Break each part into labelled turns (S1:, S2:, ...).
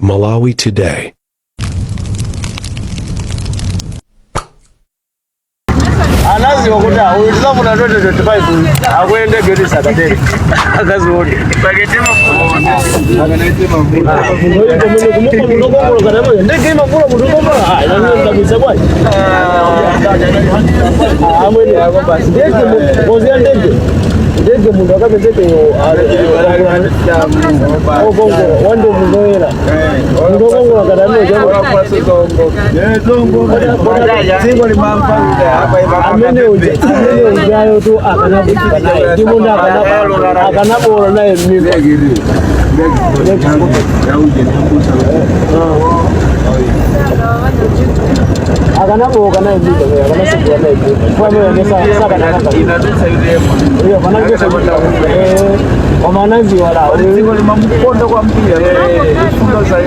S1: Malawi Today.
S2: Anazi wakuta uliza muna ndoto 25 akwende gari Saturday akazi wote paketema akanaitima mvula ndege mvula mudogoma ndio ndabisa bwana amweni yako basi ndege mozia ndege mundu akapezeke ogongo wande mundoera ndogongo akadamio jambo zingo limampa hapa amene ujayo tu akanabuka naye ndimundu akanabora naye mimba akanaboka naye mimba akanasukura naye kwa mwe saka naka inadesa yule hiyo wanajua wamanazi wala zingo limamukonda kwa mpira ifundo za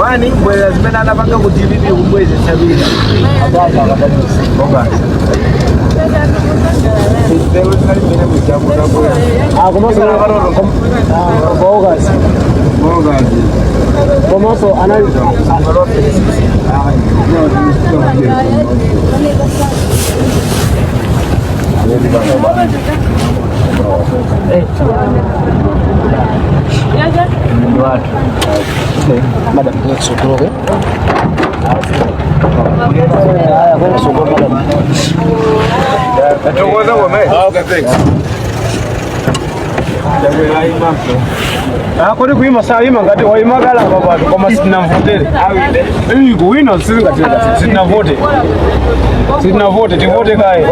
S2: wani bwela zimena anapanga kudividi umbweze sabira ababa akabisa boga Dewe ngari mena mujamu na boya akomaso bogas komaso anali madam sokoro haya kwa sokoro madam atokoza ngome okay thanks kodi kuima saa ima ngati waimagala abantu koma sitinavotere kuwina sitinavote tivote kaye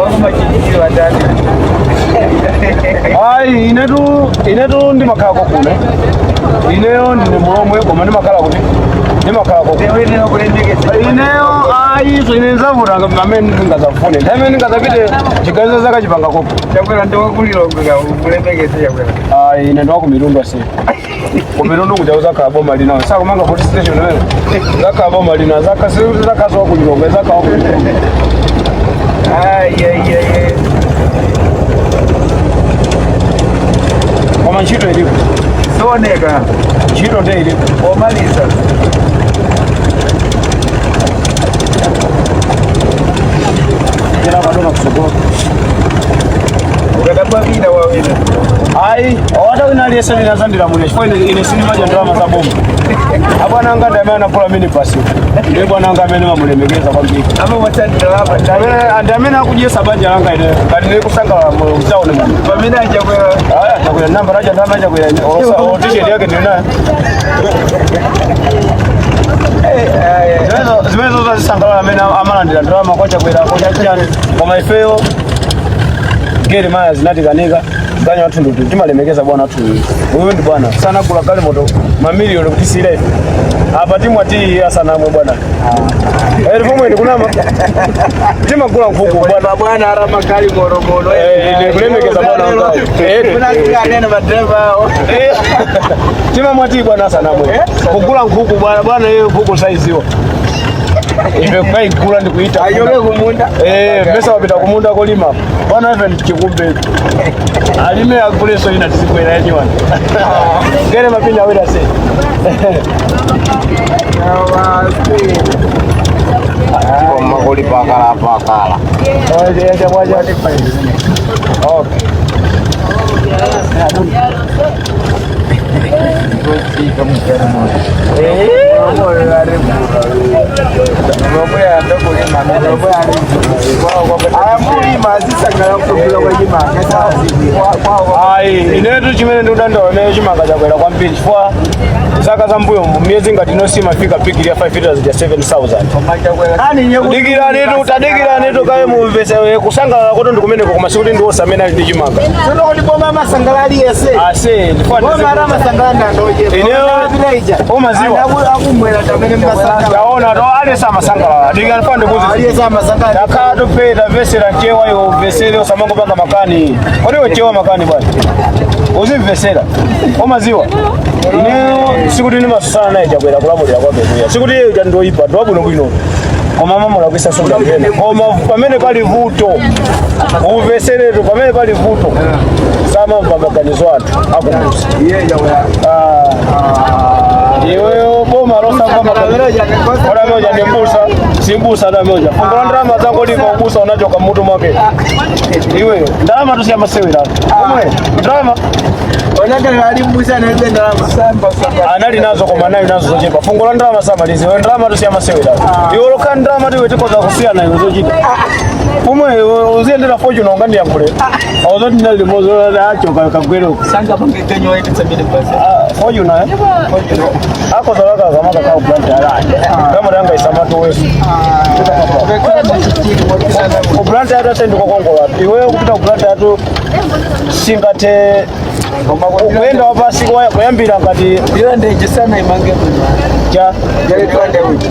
S2: ai inetu ndi makhala kokune ineyo ndine mulomwe koma ndimakhala kuti ndimakhala kokune ineyo izo ine nzavuta amene ndingazafune nthawi ndingazapite chigazo zaka chipanga kopo chakwera ndiwakulilongeka ukulemekeze chakwera ine ndiwakumitundu asi kumitundu kuja uzakhala boma linawo sakumanga police station wewe zakhala boma lina zakazowa kulilonga zakhala kulilonga koma ntchito ilipo sooneka ntchito nde ilipo omaliza kadona kusogora ukadabwabira wawina ai awata wina aliyesa linazandira mule chifo ine sinima jandrama za bomu abwana anga ndamana napula mini pasi ndiye bwana anga amene mamulemekeza kwambiri ama watandira hapa ndamene akujesa banja langa ine kati ndiri kusanga msaone mwana pamene ajakwera ajakwera namba raja ndama ajakwera t-shirt yake ndina zimezo zazisangala amene amalandira ndrama kwacha kwera kwacha chani koma ifeyo gere maya zinatikanika ganya watu ndutu timalemekeza bwana watu wewe ndi bwana sana kula kale moto mamilioni kutisile hapa timu ati sana mwe bwana elfu ni kunama tima kula mfuko bwana arama kali morogoro ile kulemekeza bwana wangu kuna neno madreva tima mwati bwana sana mwe kukula mfuko bwana yeye mfuko size hiyo imekai kula ndi kuita ayobe kumunda pesa wapita kumunda kolima bwana event kikumbe alime akuleso ina tisikwera yenyewe ngere mapinda wera se kwa makoli pakala oye ndio moja ni fine okay inetu chimene ndikudandaone chimanga chakwera kwambiri chifukwa zaka za mbuyo miezi ngati inosima fika piki ya 5 liters ya 7,000 tadikira netu kawe muvese kusangalala koto ndikumeneko koma sikuti ndiwosamena ndi chimanga ndiboma masangalali yese ase ndifana masangalanda ndoje ineyo omaziwa akumwera tamene masangalala yaona to alesa masangalala ndikafande kuzi alesa masangalala akato peta vesera nchewa yo vesere osamango panga makani kodiwe nchewa makani bwana uzimvesera omaziwa ineyo sikuti ni masusana naye chakwera kulamulira kwa bebuya sikuti yeye ndoipa ndo abuno bwino koma mama mulakisa sunda ngene koma pamene pali vuto uvesereto pamene pali vuto sama mpaganizo athu akumusa iye yawe iwe boma rosa Ora moja ni mbusa, si mbusa na moja. Fungola ndalama zako liko mbusa unachoka mtu mwake. Iwe, ndalama tu si amasewera. Umwe, ndalama. Onaka ali mbusa na ndalama. Anali nazo kwa maana nazo zochepa. Fungola ndalama samalize. Wewe ndalama tu si amasewera. Yolo kan ndalama tu wetiko za kusiana hizo zojita. Umwe uziendera fortune ongani ya kule. Ozo ndinali mozo na achoka kagwero. Sanga bangekenyo waiti sabile pesa. Fortune na. Ako zalaka kama kakao planta. Kama ranga isamato wewe. Uplanta yato sendi kukongola. Iwe ukita uplanta yato singate ukwenda wapasi kuyambira ngati. Iyo ndeje sana imange. Ja. Jale tuande uji.